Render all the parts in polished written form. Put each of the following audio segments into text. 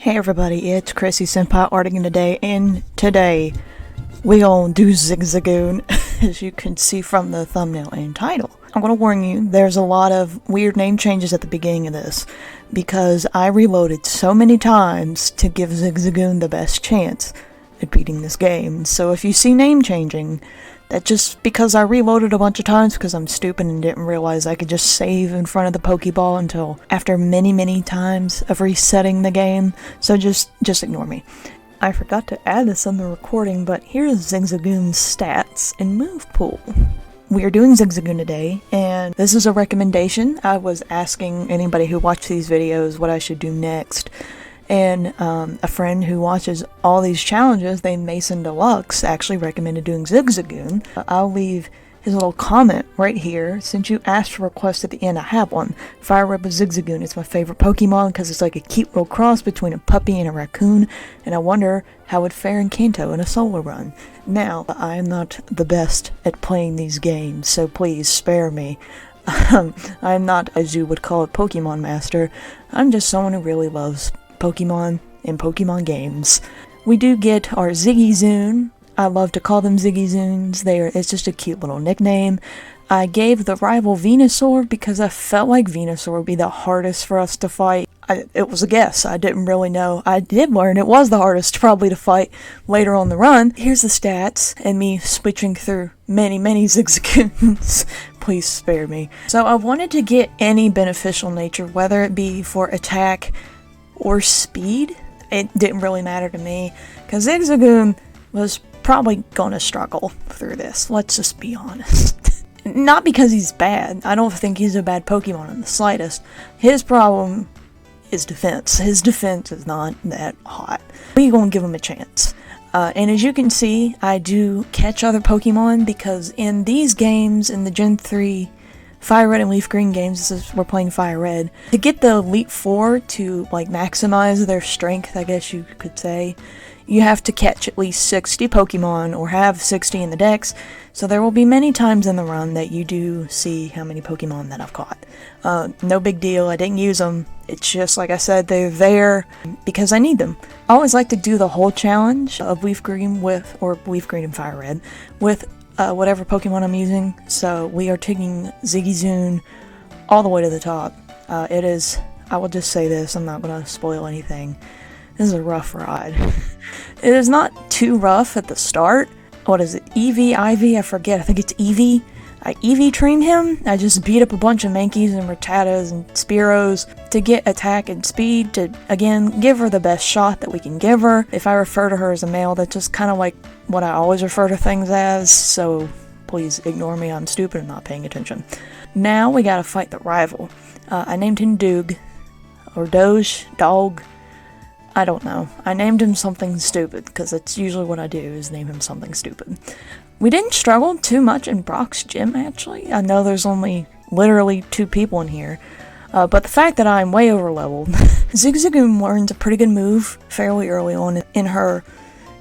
Hey everybody, it's Chrissy Senpai Arting today, and today we gon' do Zigzagoon, as you can see from the thumbnail and title. I'm gonna warn you, there's a lot of weird name changes at the beginning of this, because I reloaded so many times to give Zigzagoon the best chance at beating this game. So if you see name changing, that's just because I reloaded a bunch of times because I'm stupid and didn't realize I could just save in front of the Pokeball until after many times of resetting the game, so just ignore me. I forgot to add this on the recording, but here's Zigzagoon's stats and move pool. We are doing Zigzagoon today, and this is a recommendation. I was asking anybody who watched these videos what I should do next, and a friend who watches all these challenges, named MASONDELUXE, actually recommended doing Zigzagoon. I'll leave his little comment right here. Since you asked for requests at the end, I have one. FireRed with Zigzagoon. It's my favorite Pokemon because it's like a cute little cross between a puppy and a raccoon, and I wonder how it would fare in Kanto in a solo run. Now, I am not the best at playing these games, so please spare me. I'm not, as you would call it, Pokemon Master. I'm just someone who really loves Pokemon and Pokemon games. We do get our Zigzagoon. I love to call them Zigzagoons. It's just a cute little nickname. I gave the rival Venusaur because I felt like Venusaur would be the hardest for us to fight. It was a guess. I didn't really know. I did learn it was the hardest probably to fight later on the run. Here's the stats and me switching through many Zigzagoons. Please spare me. So I wanted to get any beneficial nature, whether it be for attack or speed. It didn't really matter to me, because Zigzagoon was probably gonna struggle through this, let's just be honest. Not because he's bad, I don't think he's a bad Pokemon in the slightest. His problem is defense. His defense is not that hot. We're gonna give him a chance. And as you can see, I do catch other Pokemon, because in these games, in the Gen 3 FireRed and Leaf Green games, we're playing FireRed, to get the Elite Four to like maximize their strength, I guess you could say, you have to catch at least 60 Pokemon or have 60 in the dex. So there will be many times in the run that you do see how many Pokemon that I've caught. No big deal, I didn't use them. It's just, like I said, they're there because I need them. I always like to do the whole challenge of Leaf Green Leaf Green and FireRed with whatever Pokemon I'm using. So we are taking Zigzagoon all the way to the top. It is, I will just say this, I'm not going to spoil anything. This is a rough ride. It is not too rough at the start. What is it? Eevee? I forget. I think it's Eevee. I Eevee trained him. I just beat up a bunch of Mankeys and Rattatas and Spearows to get attack and speed to, again, give her the best shot that we can give her. If I refer to her as a male, that's just kind of like what I always refer to things as, so please ignore me. I'm stupid and not paying attention. Now we gotta fight the rival. I named him Doog, or Doge, Dog. I don't know. I named him something stupid, because that's usually what I do, is name him something stupid. We didn't struggle too much in Brock's gym, actually. I know there's only literally 2 people in here, but the fact that I'm way over leveled. Zigzagoon learns a pretty good move fairly early on in her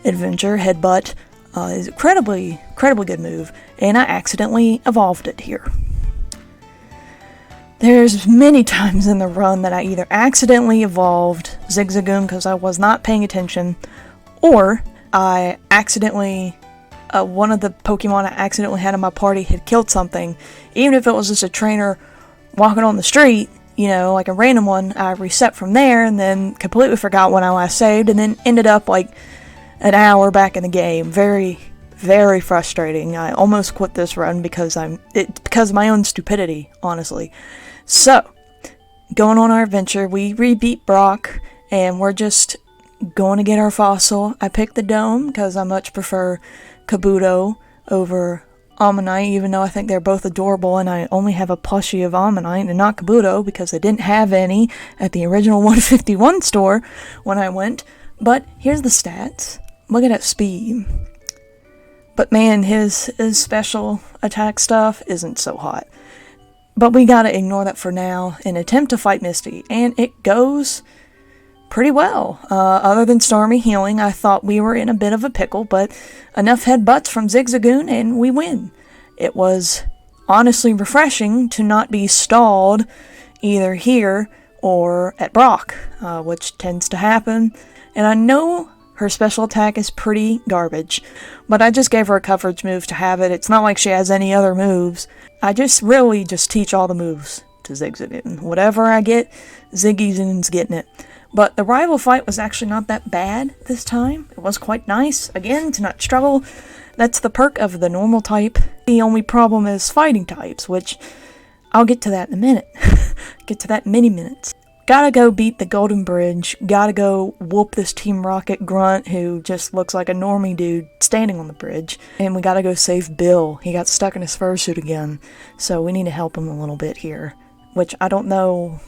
adventure. Headbutt is incredibly good move, and I accidentally evolved it here. There's many times in the run that I either accidentally evolved Zigzagoon because I was not paying attention, or I accidentally, one of the Pokemon I accidentally had in my party had killed something. Even if it was just a trainer walking on the street, you know, like a random one, I reset from there and then completely forgot when I last saved, and then ended up like an hour back in the game. Very frustrating. I almost quit this run because of my own stupidity, honestly. So, going on our adventure, we re-beat Brock, and we're just going to get our fossil. I picked the Dome because I much prefer Kabuto over Ammonite, even though I think they're both adorable, and I only have a plushie of Ammonite and not Kabuto because they didn't have any at the original 151 store when I went. But here's the stats. Look at that speed. But man, his special attack stuff isn't so hot. But we gotta ignore that for now and attempt to fight Misty, and it goes pretty well. Other than Stormy healing, I thought we were in a bit of a pickle, but enough headbutts from Zigzagoon and we win. It was honestly refreshing to not be stalled either here or at Brock, which tends to happen. And I know her special attack is pretty garbage, but I just gave her a coverage move to have it. It's not like she has any other moves. I just really just teach all the moves to Zigzagoon. Whatever I get, Zigzagoon's getting it. But the rival fight was actually not that bad this time. It was quite nice, again, to not struggle. That's the perk of the normal type. The only problem is fighting types, which I'll get to that in a minute. Get to that in many minutes. Gotta go beat the Golden Bridge. Gotta go whoop this Team Rocket grunt who just looks like a normie dude standing on the bridge. And we gotta go save Bill. He got stuck in his fursuit again. So we need to help him a little bit here. Which I don't know.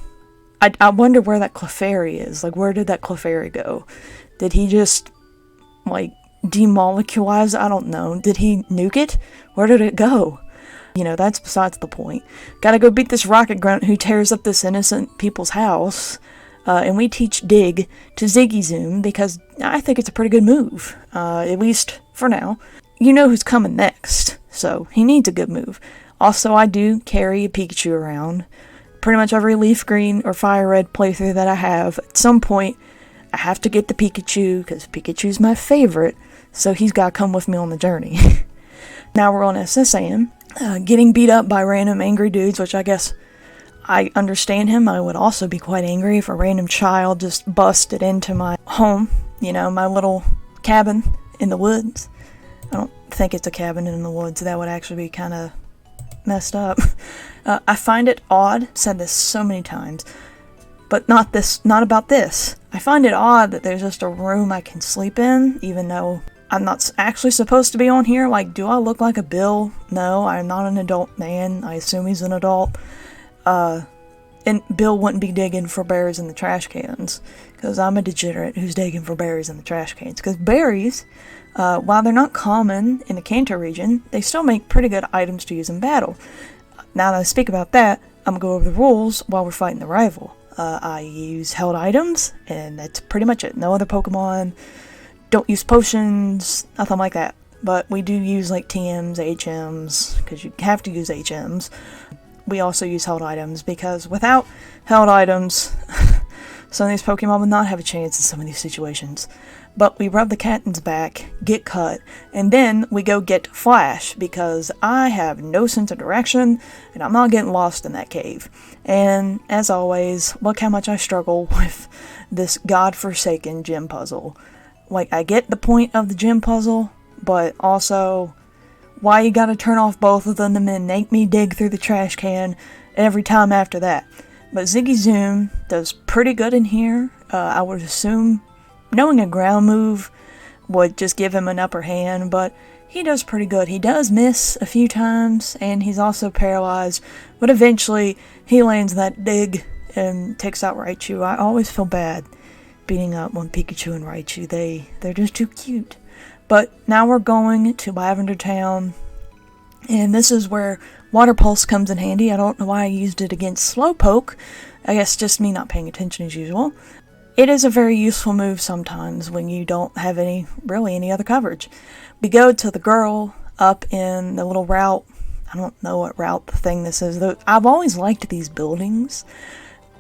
I wonder where that Clefairy is. Like, where did that Clefairy go? Did he just, like, demoleculize? I don't know. Did he nuke it? Where did it go? You know, that's besides the point. Gotta go beat this rocket grunt who tears up this innocent people's house. And we teach Dig to Zigzagoon because I think it's a pretty good move. At least for now. You know who's coming next, so he needs a good move. Also, I do carry a Pikachu around. Pretty much every Leaf Green or FireRed playthrough that I have, at some point, I have to get the Pikachu because Pikachu's my favorite, so he's gotta come with me on the journey. Now we're on SSAM. Getting beat up by random angry dudes, which I guess I understand him. I would also be quite angry if a random child just busted into my home, you know, my little cabin in the woods. I don't think it's a cabin in the woods. That would actually be kind of messed up. I find it odd, said this so many times, but not about this. I find it odd that there's just a room I can sleep in, even though I'm not actually supposed to be on here. Like, do I look like a Bill? No, I'm not an adult man. I assume he's an adult. And Bill wouldn't be digging for berries in the trash cans, because I'm a degenerate who's digging for berries in the trash cans. Because berries, while they're not common in the Kanto region, they still make pretty good items to use in battle. Now that I speak about that, I'm going to go over the rules while we're fighting the rival. I use held items, and that's pretty much it. No other Pokemon. Don't use potions, nothing like that. But we do use like TMs, HMs, because you have to use HMs. We also use held items, because without held items, some of these Pokemon would not have a chance in some of these situations. But we rub the captain's back, get cut, and then we go get Flash, because I have no sense of direction, and I'm not getting lost in that cave. And, as always, look how much I struggle with this godforsaken gym puzzle. Like, I get the point of the gym puzzle, but also, why you gotta turn off both of them and then make me dig through the trash can every time after that. But Zigzagoon does pretty good in here. I would assume knowing a ground move would just give him an upper hand, but he does pretty good. He does miss a few times, and he's also paralyzed, but eventually he lands that dig and takes out Raichu. I always feel bad beating up on Pikachu and Raichu. They're just too cute. But now we're going to Lavender Town, and this is where Water Pulse comes in handy. I don't know why I used it against Slowpoke. I guess just me not paying attention as usual. It is a very useful move sometimes when you don't have any other coverage. We go to the girl up in the little route. I don't know what route thing this is. I've always liked these buildings.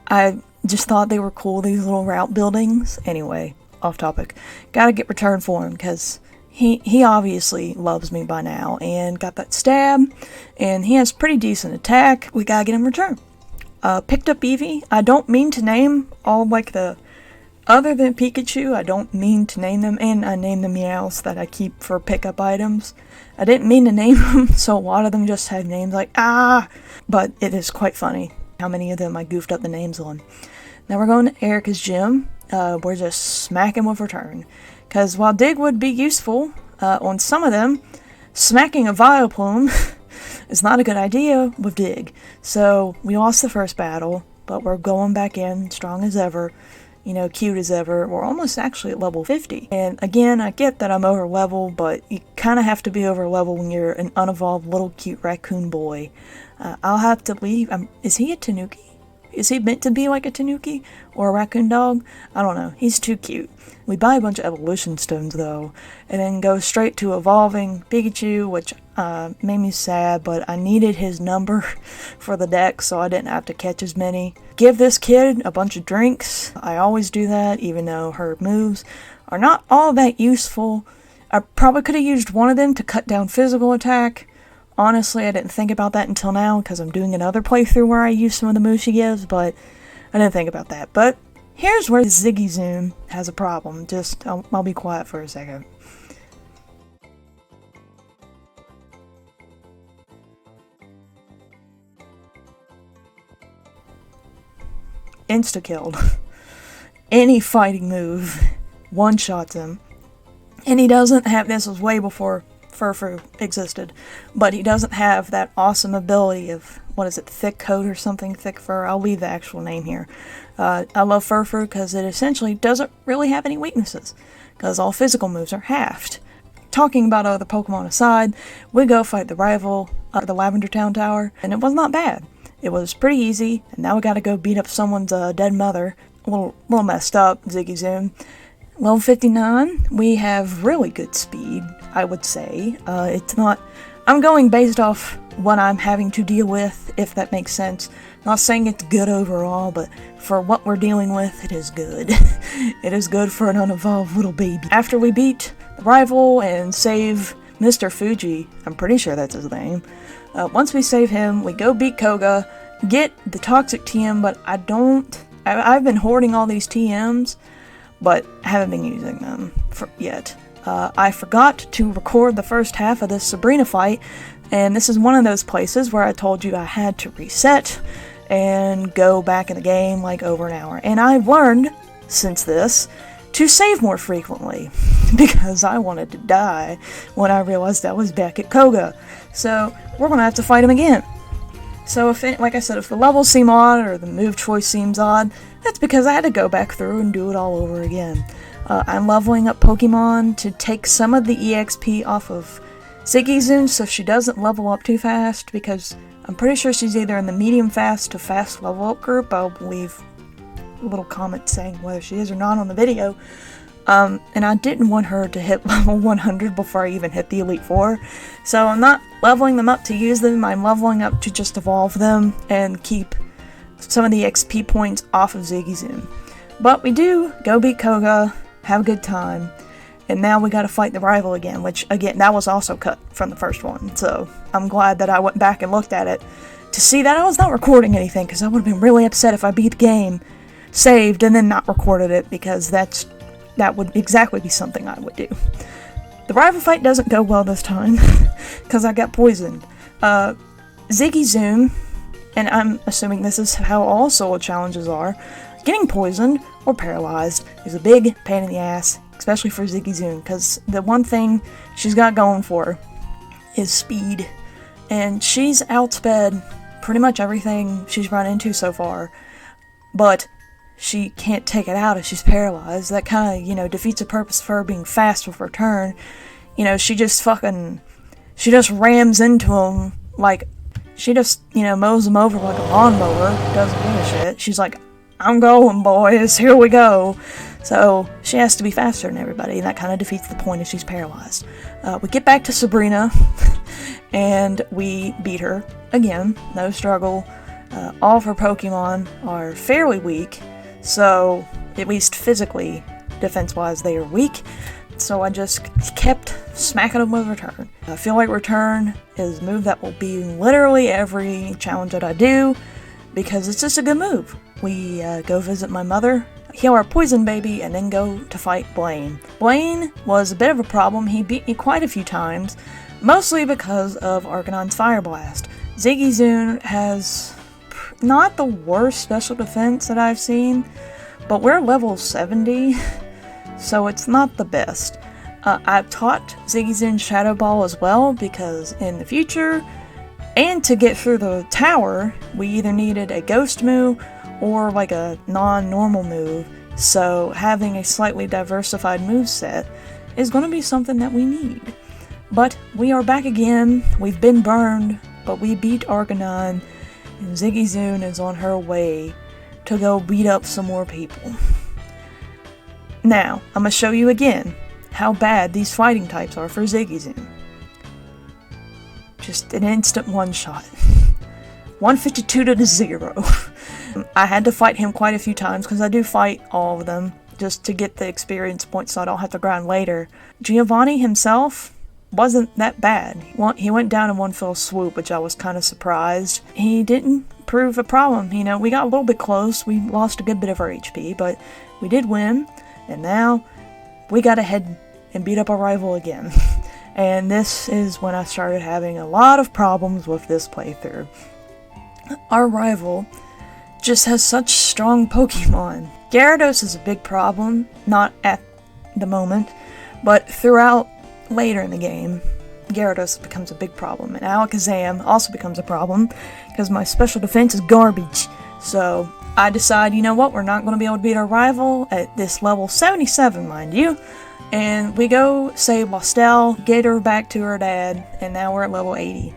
I just thought they were cool, these little route buildings. Anyway, off topic. Gotta get return for him, because he obviously loves me by now, and got that stab, and he has pretty decent attack. We gotta get him return. Picked up Eevee. I don't mean to name all, like, the... Other than Pikachu, I don't mean to name them, and I name the Meows that I keep for pickup items. I didn't mean to name them, so a lot of them just have names like, but it is quite funny how many of them I goofed up the names on. Now we're going to Erica's gym. We're just smacking with return. Because while Dig would be useful on some of them, smacking a Vileplume is not a good idea with Dig. So we lost the first battle, but we're going back in strong as ever. You know, cute as ever. We're almost actually at level 50. And again, I get that I'm over level, but you kind of have to be over level when you're an unevolved little cute raccoon boy. I'll have to leave. Is he a Tanuki? Is he meant to be like a Tanuki? Or a raccoon dog? I don't know. He's too cute. We buy a bunch of evolution stones, though, and then go straight to evolving Pikachu, which Made me sad, but I needed his number for the deck so I didn't have to catch as many. Give this kid a bunch of drinks. I always do that, even though her moves are not all that useful. I probably could have used one of them to cut down physical attack. Honestly, I didn't think about that until now because I'm doing another playthrough where I use some of the moves she gives, but I didn't think about that. But here's where Zigzagoon has a problem. I'll be quiet for a second. Insta-killed. Any fighting move one-shots him. And he doesn't have, this was way before Furfur existed, but he doesn't have that awesome ability of, what is it, thick coat or something, thick fur. I'll leave the actual name here. I love Furfur because it essentially doesn't really have any weaknesses, because all physical moves are halved. Talking about other Pokemon aside, we go fight the rival, the Lavender Town tower, and it was not bad. It was pretty easy, and now we gotta go beat up someone's dead mother. A little messed up, Zigzagoon. Level 59, we have really good speed, I would say. It's not... I'm going based off what I'm having to deal with, if that makes sense. Not saying it's good overall, but for what we're dealing with, it is good. It is good for an unevolved little baby. After we beat the rival and save Mr. Fuji, I'm pretty sure that's his name, once we save him, we go beat Koga, get the toxic TM, but I've been hoarding all these TMs, but haven't been using them yet. I forgot to record the first half of this Sabrina fight, and this is one of those places where I told you I had to reset and go back in the game like over an hour. And I've learned, since this, to save more frequently, because I wanted to die when I realized I was back at Koga. So, we're gonna have to fight him again. So, like I said, if the levels seem odd or the move choice seems odd, that's because I had to go back through and do it all over again. I'm leveling up Pokemon to take some of the EXP off of Zigzagoon so she doesn't level up too fast, because I'm pretty sure she's either in the medium fast to fast level up group. I'll leave a little comment saying whether she is or not on the video. And I didn't want her to hit level 100 before I even hit the Elite Four. So I'm not leveling them up to use them, I'm leveling up to just evolve them and keep some of the XP points off of Zigzagoon. But we do go beat Koga, have a good time, and now we gotta fight the rival again, which, again, that was also cut from the first one. So I'm glad that I went back and looked at it to see that I was not recording anything, because I would have been really upset if I beat the game, saved, and then not recorded it, because that would exactly be something I would do. The rival fight doesn't go well this time, because I got poisoned. Zigzagoon, and I'm assuming this is how all solo challenges are, getting poisoned or paralyzed is a big pain in the ass, especially for Zigzagoon, because the one thing she's got going for her is speed, and she's outsped pretty much everything she's run into so far, but she can't take it out if she's paralyzed. That kind of, defeats the purpose of her being fast with her turn. She just rams into him, like, she just, mows him over like a lawnmower, doesn't give a shit. She's like, I'm going, boys, here we go. So, she has to be faster than everybody, and that kind of defeats the point if she's paralyzed. We get back to Sabrina, and we beat her, again, no struggle. All of her Pokemon are fairly weak, so, at least physically, defense-wise, they are weak. So I just kept smacking them with Return. I feel like Return is a move that will be in literally every challenge that I do, because it's just a good move. We go visit my mother, heal our poison baby, and then go to fight Blaine. Blaine was a bit of a problem. He beat me quite a few times, mostly because of Arcanon's Fire Blast. Zigzagoon has not the worst special defense that I've seen, but we're level 70, so it's not the best. I've taught Zigzagoon Shadow Ball as well, because in the future, and to get through the tower, we either needed a ghost move or like a non-normal move, so having a slightly diversified moveset is going to be something that we need. But we are back again, we've been burned, but we beat Arcanon, and Zigzagoon is on her way to go beat up some more people. Now, I'm going to show you again how bad these fighting types are for Zigzagoon. just an instant one-shot. 152 to 0. I had to fight him quite a few times, because I do fight all of them, just to get the experience points so I don't have to grind later. Giovanni himself wasn't that bad. He went down in one fell swoop, which I was kind of surprised. He didn't prove a problem. You know, we got a little bit close. We lost a good bit of our HP, but we did win, and now we gotta head and beat up our rival again. And this is when I started having a lot of problems with this playthrough. Our rival just has such strong Pokemon. Gyarados is a big problem, not at the moment, but throughout later in the game, Gyarados becomes a big problem, and Alakazam also becomes a problem, because my special defense is garbage. So I decide, you know what, we're not going to be able to beat our rival at this level 77, mind you, and we go save Lostel, get her back to her dad, and now we're at level 80.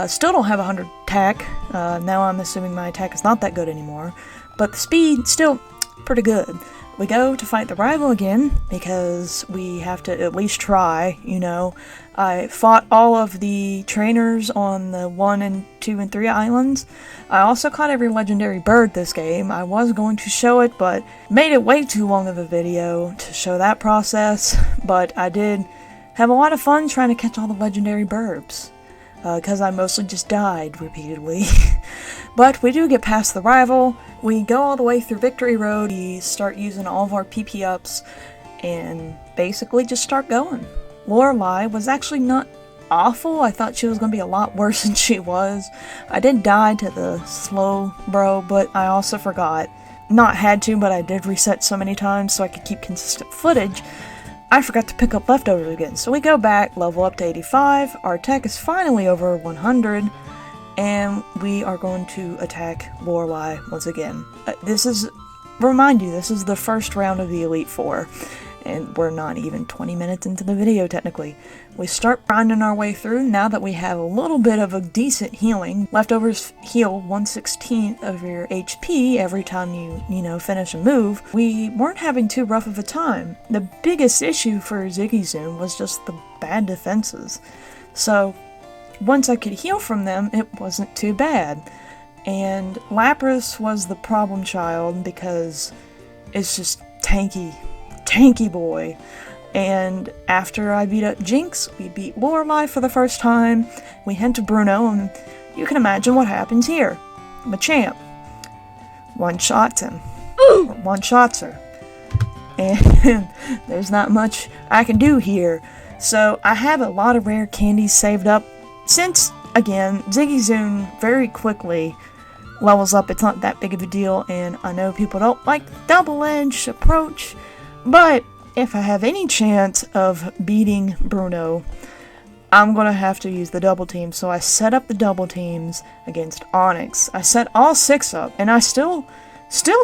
Still don't have 100 attack. Now I'm assuming my attack is not that good anymore, but the speed still pretty good. We go to fight the rival again, because we have to at least try, you know. I fought all of the trainers on the 1 and 2 and 3 islands. I also caught every legendary bird this game. I was going to show it, but made it way too long of a video to show that process. But I did have a lot of fun trying to catch all the legendary burbs, because I mostly just died repeatedly. But we do get past the rival. We go all the way through Victory Road. We start using all of our PP ups and basically just start going. Lorelei was actually not awful. I thought she was going to be a lot worse than she was. I did die to the slow bro, but I also forgot. Not had to, but I did reset so many times so I could keep consistent footage. I forgot to pick up leftovers again. So we go back, level up to 85. Our attack is finally over 100. And we are going to attack Lorelei once again. Remind you, this is the first round of the Elite Four, and we're not even 20 minutes into the video technically. We start grinding our way through now that we have a little bit of a decent healing. Leftovers heal 1/16 of your HP every time you finish a move. We weren't having too rough of a time. The biggest issue for Zigzagoon was just the bad defenses. So once I could heal from them, it wasn't too bad. And Lapras was the problem child because it's just tanky boy. And after I beat up Jinx, we beat Lorelei for the first time. We head to Bruno, and you can imagine what happens here. Machamp one-shots him. Or one-shots her. And there's not much I can do here. So I have a lot of rare candies saved up. Since, again, Zigzagoon very quickly levels up, it's not that big of a deal, and I know people don't like the double-edged approach, but if I have any chance of beating Bruno, I'm gonna have to use the double team. So I set up the double teams against Onyx. I set all 6 up, and I still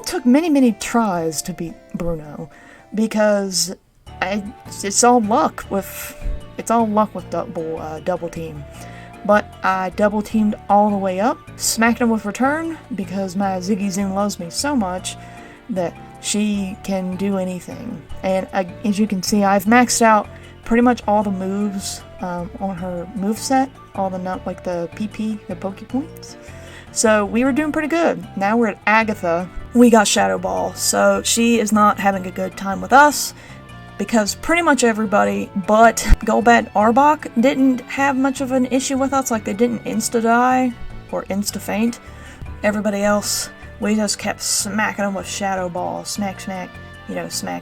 took many tries to beat Bruno, because it's all luck with double team. But I double teamed all the way up, smacked him with return, because my Zigzagoon loves me so much that she can do anything. And as you can see, I've maxed out pretty much all the moves on her moveset, all the PP, the Poke Points. So we were doing pretty good. Now we're at Agatha. We got Shadow Ball, so she is not having a good time with us, because pretty much everybody but Golbat Arbok didn't have much of an issue with us. Like, they didn't insta-die or insta-faint. Everybody else, we just kept smacking them with Shadow Ball. Smack, smack,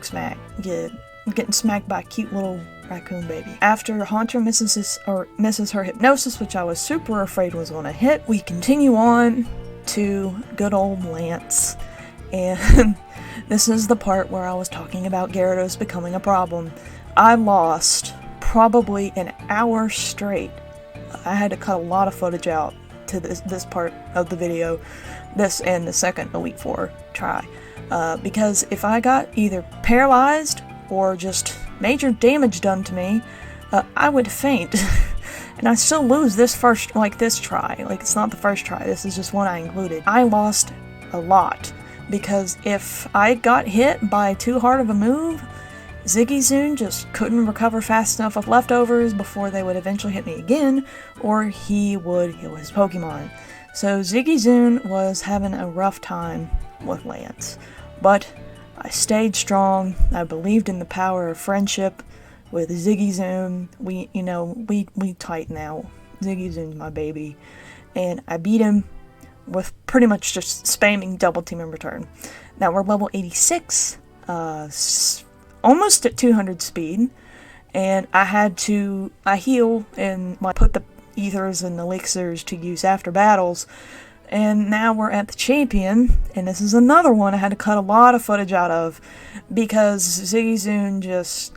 smack. Getting smacked by a cute little raccoon baby. After Haunter misses her hypnosis, which I was super afraid was going to hit, we continue on to good old Lance. And this is the part where I was talking about Gyarados becoming a problem. I lost probably an hour straight. I had to cut a lot of footage out to this part of the video, this and the second Elite Four try, because if I got either paralyzed or just major damage done to me, I would faint. And I still lose this try. It's not the first try, this is just one I included. I lost a lot, because if I got hit by too hard of a move, Zigzagoon just couldn't recover fast enough of leftovers before they would eventually hit me again, or he would heal his Pokemon. So Zigzagoon was having a rough time with Lance. But I stayed strong. I believed in the power of friendship with Zigzagoon. We tight now. Zigzagoon's my baby. And I beat him with pretty much just spamming double team in return. Now we're level 86, almost at 200 speed, and I heal and put the ethers and elixirs to use after battles, and now we're at the champion, and this is another one I had to cut a lot of footage out of, because Zigzagoon just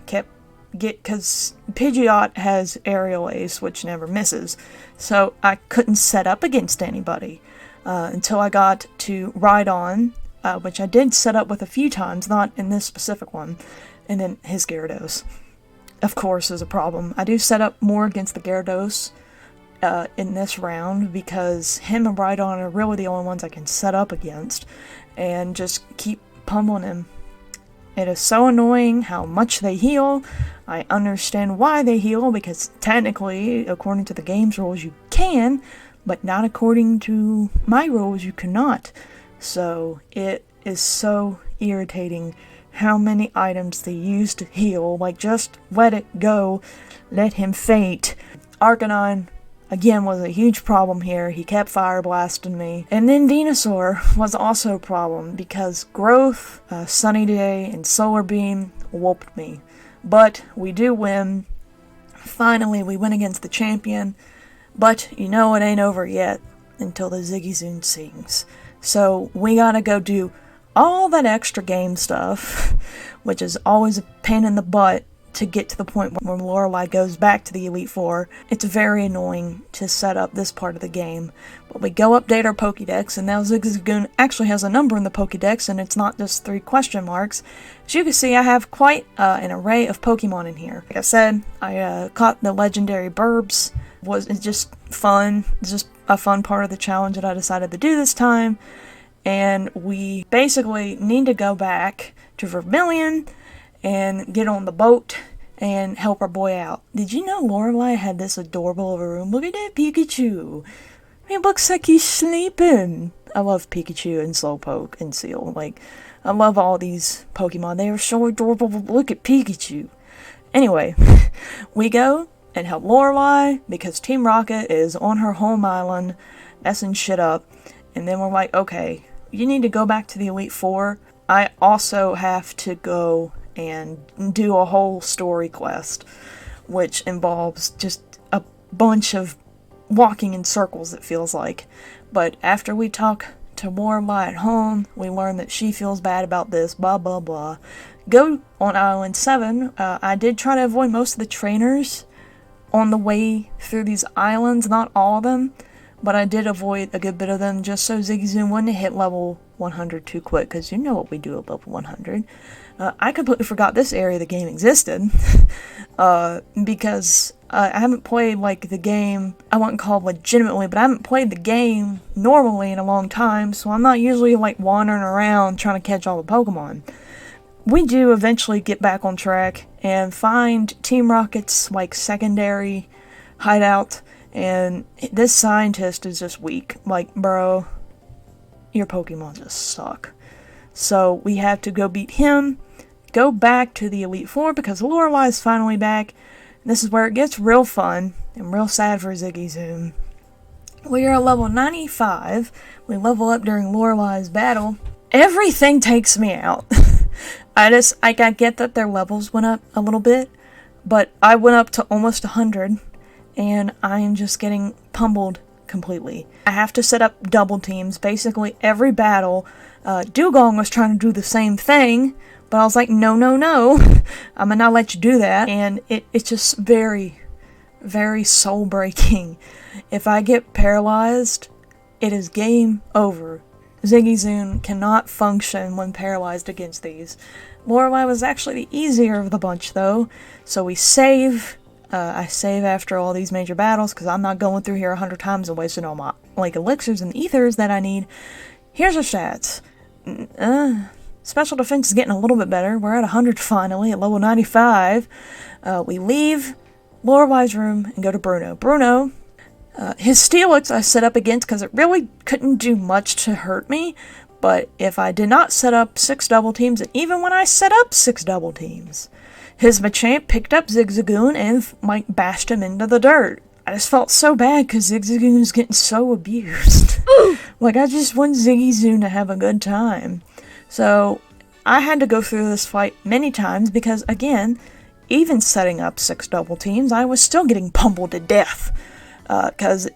because Pidgeot has Aerial Ace, which never misses, so I couldn't set up against anybody until I got to Rhydon, which I did set up with a few times, not in this specific one, and then his Gyarados, of course, is a problem. I do set up more against the Gyarados in this round, because him and Rhydon are really the only ones I can set up against, and just keep pummeling him. It is so annoying how much they heal. I understand why they heal, because technically, according to the game's rules, you can, but not according to my rules, you cannot. So it is so irritating how many items they use to heal. Just let it go. Let him faint. Arcanine, again, was a huge problem here. He kept fire blasting me. And then Venusaur was also a problem, because Growth, Sunny Day, and Solar Beam whooped me. But we do win. Finally, we win against the champion. But it ain't over yet until the Zigzagoon sings. So we gotta go do all that extra game stuff, which is always a pain in the butt to get to the point where Lorelei goes back to the Elite Four. It's very annoying to set up this part of the game. But we go update our Pokédex, and now Zigzagoon actually has a number in the Pokédex, and it's not just 3 question marks. As you can see, I have quite an array of Pokemon in here. Like I said, I caught the legendary Burbs. It's just fun. It's just a fun part of the challenge that I decided to do this time. And we basically need to go back to Vermilion and get on the boat and help our boy out. Did you know Lorelei had this adorable little room? Look at that Pikachu. It looks like he's sleeping. I love Pikachu and Slowpoke and Seal. I love all these Pokemon. They are so adorable. Look at Pikachu. Anyway, we go and help Lorelei because Team Rocket is on her home island messing shit up. And then we're like, okay, you need to go back to the Elite Four. I also have to go and do a whole story quest, which involves just a bunch of walking in circles, it feels like. But after we talk to Lorelei at home, we learn that she feels bad about this, blah blah blah. Go on Island 7. I did try to avoid most of the trainers on the way through these islands, not all of them, but I did avoid a good bit of them just so Zigzagoon wouldn't hit level 100 too quick, because you know what we do at level 100. I completely forgot this area of the game existed, because I haven't played, the game, I wouldn't call it legitimately, but I haven't played the game normally in a long time, so I'm not usually, wandering around trying to catch all the Pokemon. We do eventually get back on track and find Team Rocket's, secondary hideout, and this scientist is just weak. Bro, your Pokemon just suck. So we have to go beat him, go back to the Elite Four because Lorelei's finally back. And this is where it gets real fun and real sad for Zigzagoon. We are at level 95. We level up during Lorelei's battle. Everything takes me out. I get that their levels went up a little bit, but I went up to almost 100, and I am just getting pummeled completely. I have to set up double teams basically every battle. Dugong was trying to do the same thing, but I was like, no, I'm gonna not let you do that, and it's just very, very soul-breaking. If I get paralyzed, it is game over. Zigzagoon cannot function when paralyzed against these. Lorelei was actually the easier of the bunch, though, so we save. I save after all these major battles, because I'm not going through here 100 times and wasting all my elixirs and ethers that I need. Here's our stats. special defense is getting a little bit better. We're at 100 finally, at level 95. We leave Lorelai's room and go to Bruno. Bruno, his Steelix I set up against because it really couldn't do much to hurt me. But if I did not set up 6 double teams, and even when I set up 6 double teams, his Machamp picked up Zigzagoon and bashed him into the dirt. I just felt so bad because Zigzagoon was getting so abused. Like, I just want Zigzagoon to have a good time. So, I had to go through this fight many times because, again, even setting up 6 double teams, I was still getting pummeled to death. Because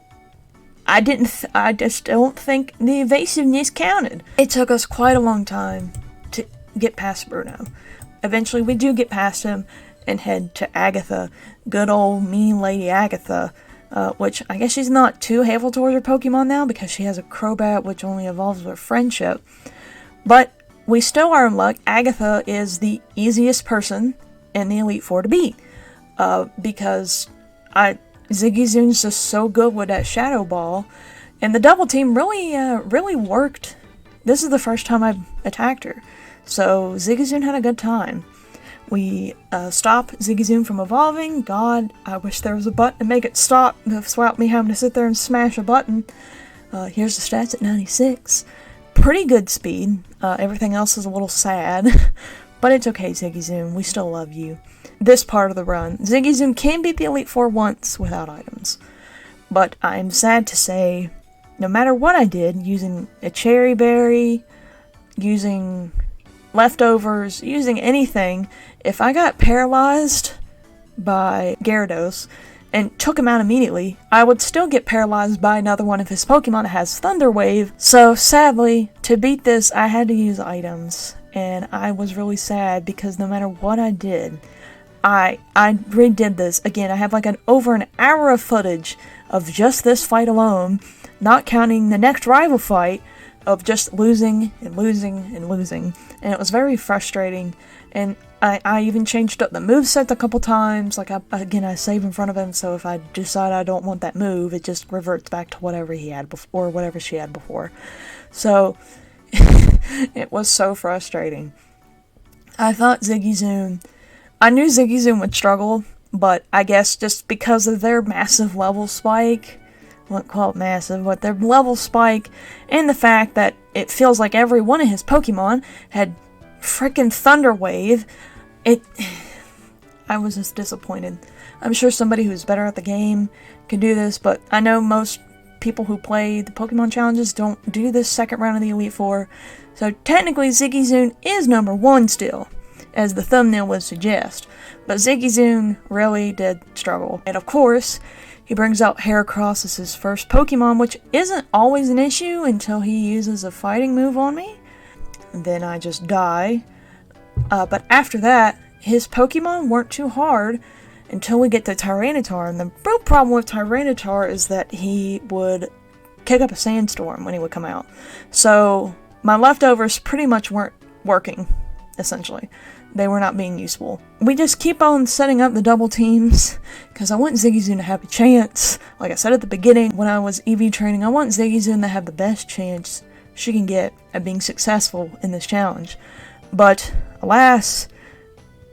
I just don't think the evasiveness counted. It took us quite a long time to get past Bruno. Eventually we do get past him and head to Agatha. Good old mean lady Agatha. Which I guess she's not too hateful towards her Pokemon now because she has a Crobat which only evolves with friendship. But we still are in luck. Agatha is the easiest person in the Elite Four to beat. Because Zigzagoon's just so good with that Shadow Ball, and the double team really worked. This is the first time I've attacked her, so Zigzagoon had a good time. We stop Zigzagoon from evolving. God, I wish there was a button to make it stop, without me having to sit there and smash a button. Here's the stats at 96. Pretty good speed. Everything else is a little sad, but it's okay, Zigzagoon. We still love you. This part of the run, Zigzagoon can beat the Elite Four once without items. But I'm sad to say, no matter what I did, using a Cherry Berry, using leftovers, using anything, if I got paralyzed by Gyarados and took him out immediately, I would still get paralyzed by another one of his Pokemon that has Thunder Wave. So sadly, to beat this, I had to use items. And I was really sad because no matter what I did, I redid this. Again, I have like over an hour of footage of just this fight alone, not counting the next rival fight, of just losing and losing and losing. And it was very frustrating. And I even changed up the moveset a couple times. Like, I save in front of him, so if I decide I don't want that move, it just reverts back to whatever he had before, or whatever she had before. So, it was so frustrating. I thought Zigzagoon... I knew Zigzagoon would struggle, but I guess just because of their massive level spike, I won't call it massive, but their level spike, and the fact that it feels like every one of his Pokemon had frickin' Thunder Wave, I was just disappointed. I'm sure somebody who's better at the game can do this, but I know most people who play the Pokemon challenges don't do this second round of the Elite Four, so technically Zigzagoon is number 1 still, as the thumbnail would suggest. But Zigzagoon really did struggle. And of course, he brings out Heracross as his first Pokemon, which isn't always an issue until he uses a fighting move on me. And then I just die. But after that, his Pokemon weren't too hard until we get to Tyranitar. And the real problem with Tyranitar is that he would kick up a sandstorm when he would come out. So my leftovers pretty much weren't working, essentially. They were not being useful. We just keep on setting up the double teams, because I want Zigzagoon to have a chance. Like I said at the beginning, when I was EV training, I want Zigzagoon to have the best chance she can get at being successful in this challenge. But, alas,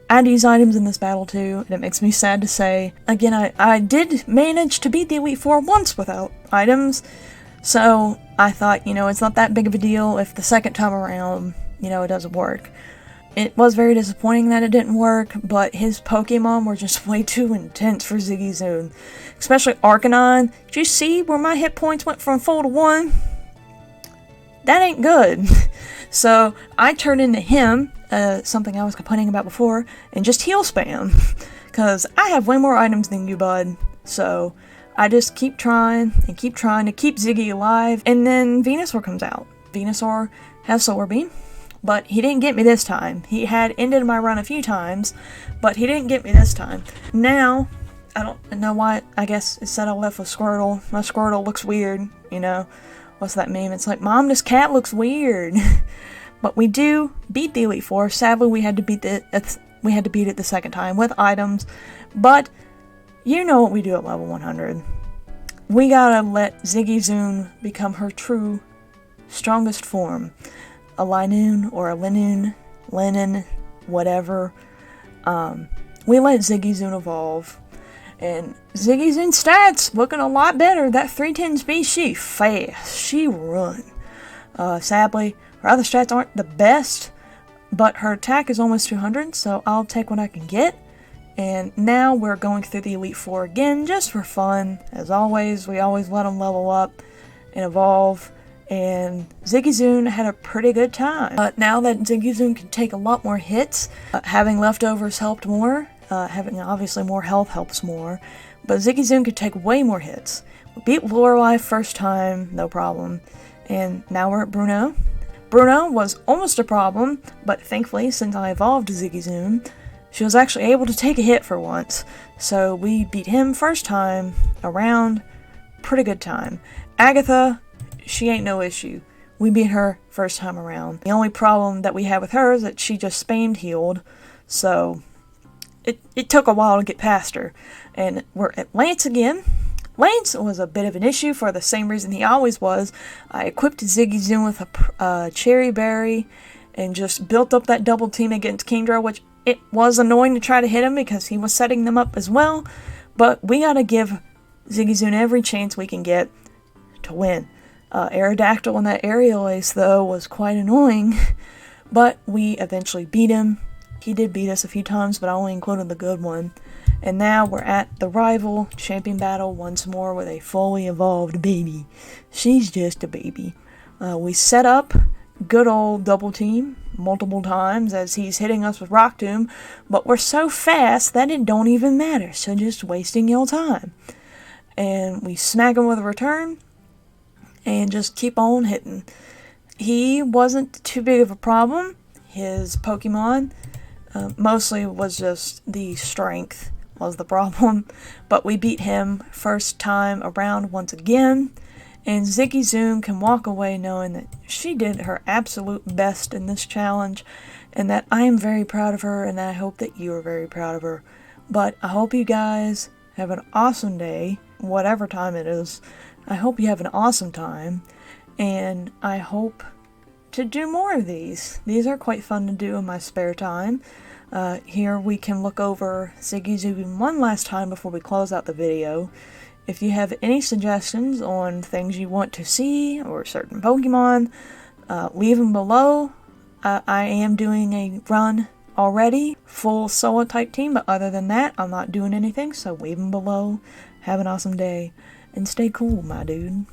I had to use items in this battle too, and it makes me sad to say. Again, I did manage to beat the Elite Four once without items, so I thought, it's not that big of a deal if the second time around, it doesn't work. It was very disappointing that it didn't work, but his Pokemon were just way too intense for Zigzagoon. Especially Arcanine. Did you see where my hit points went from full to 1? That ain't good. So I turned into him, something I was complaining about before, and just heal spam. Because I have way more items than you, bud. So I just keep trying to keep Ziggy alive, and then Venusaur comes out. Venusaur has Solar Beam. But he didn't get me this time. He had ended my run a few times, but he didn't get me this time. Now, I don't know why, I guess it said I left with Squirtle. My Squirtle looks weird, What's that meme? It's like, Mom, this cat looks weird. But we do beat the Elite Four. Sadly, we had to beat it the second time with items. But, you know what we do at level 100. We gotta let Zigzagoon become her true, strongest form. a Linoon or a Linoon, Linen, whatever. We let Zigzagoon evolve. And Zigzagoon stats looking a lot better. That 310 speed, she fast. She run. Sadly, her other stats aren't the best, but her attack is almost 200, so I'll take what I can get. And now we're going through the Elite Four again, just for fun. As always, we always let them level up and evolve. And Zigzagoon had a pretty good time. Now that Zigzagoon can take a lot more hits, having leftovers helped more. Having obviously more health helps more. But Zigzagoon could take way more hits. We beat Lorelei first time, no problem. And now we're at Bruno. Bruno was almost a problem, but thankfully, since I evolved Zigzagoon, she was actually able to take a hit for once. So we beat him first time around. Pretty good time. Agatha, she ain't no issue. We beat her first time around. The only problem that we had with her is that she just spammed healed. So it took a while to get past her. And we're at Lance again. Lance was a bit of an issue for the same reason he always was. I equipped Zigzagoon with a cherry berry and just built up that double team against Kingdra, which it was annoying to try to hit him because he was setting them up as well. But we gotta give Zigzagoon every chance we can get to win. Aerodactyl in that aerial ace, though, was quite annoying. But we eventually beat him. He did beat us a few times, but I only included the good one. And now we're at the rival champion battle once more with a fully evolved baby. She's just a baby. We set up good old double team multiple times as he's hitting us with Rock Tomb, but we're so fast that it don't even matter, so just wasting your time. And we smack him with a return and just keep on hitting. He wasn't too big of a problem. His Pokemon mostly was just the strength was the problem, but we beat him first time around once again, and Zigzagoon can walk away knowing that she did her absolute best in this challenge, and that I am very proud of her, and I hope that you are very proud of her. But I hope you guys have an awesome day, whatever time it is. I hope you have an awesome time, and I hope to do more of these. These are quite fun to do in my spare time. Here we can look over Zigzagoon one last time before we close out the video. If you have any suggestions on things you want to see or certain Pokemon, leave them below. I am doing a run already, full solo type team, but other than that, I'm not doing anything, so leave them below. Have an awesome day, and stay cool, my dude.